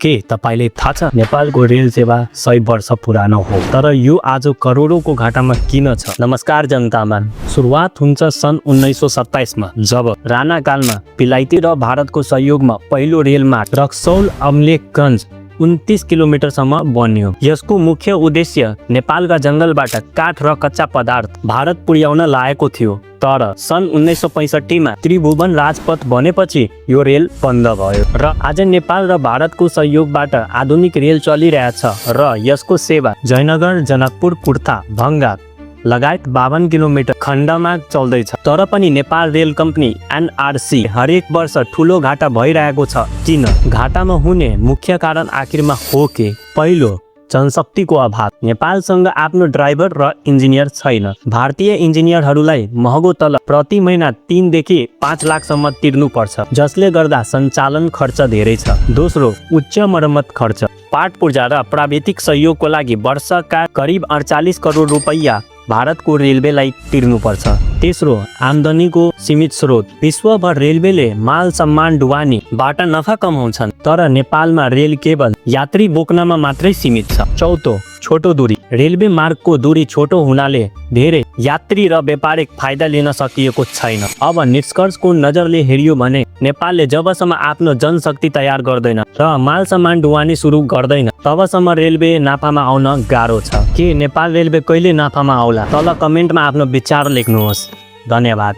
के तपाईले थाहा छ नेपालको रेल सेवा 100 वर्ष पुरानो हो, तर यो आज करोडौंको घाटामा किन छ? नमस्कार जनतामान, सुरुवात हुन्छ सन् 1927 मा, जब राणा कालमा बेलायती र भारतको सहयोगमा पहिलो रेल मार्ग रक्सौल अमलेखगञ्ज 29 किलोमिटरसम्म बन्यो। यसको मुख्य उद्देश्य नेपालका जंगलबाट काठ र कच्चा पदार्थ भारत पुर्याउन लागेको थियो। तर सन् 1965 मा त्रिभुवन राजपथ बनेपछि यो रेल बन्द भयो र आज नेपाल र भारतको सहयोगबाट आधुनिक रेल चलिरहेछ र यसको सेवा जयनगर, जनकपुर, कुर्था, भंगा लगायत 52 किलोमिटर खण्डमा चल्दैछ। तर पनि नेपाल रेल कम्पनी एनआरसी हरेक वर्ष ठूलो घाटा भइरहेको छ। किन? घाटामा हुने मुख्य कारण आखिरमा हो के? पहिलो, जनशक्तिको अभाव। नेपालसँग आफ्नो ड्राइभर र इन्जिनियर छैन। भारतीय इन्जिनियरहरूलाई महँगो तलब प्रति महिना 3 देखि 5 लाखसम्म तिर्नु पर्छ, जसले गर्दा सञ्चालन खर्च धेरै छ। दोस्रो, उच्च मर्मत खर्च। पाठ पूर्जा र प्राविधिक सहयोगको लागि वर्षका करिब 48 करोड रुपैयाँ भारतको रेलवेलाई तिर्नुपर्छ। तेस्रो, आम्दानीको सीमित स्रोत। विश्वभर रेलवेले माल सम्मान ढुवानीबाट नफा कमाउँछन्, तर नेपालमा रेल केवल यात्री बोक्नमा मात्रै सीमित छ। चौथो, छोटो दूरी। रेलवे मार्गको दूरी छोटो हुनाले धेरै यात्री र व्यापारिक फाइदा लिन सकिएको छैन। अब निष्कर्षको नजरले हेरियो भने नेपालले जबसम्म आफ्नो जनशक्ति तयार गर्दैन र माल सम्मान ढुवानी सुरु गर्दैन, तबसम्म रेलवे नाफामा आउन गाह्रो छ। के नेपाल रेलवे कहिले नाफामा आउला? तल कमेन्टमा आफ्नो विचार लेख्नुहोस्। धन्यवाद।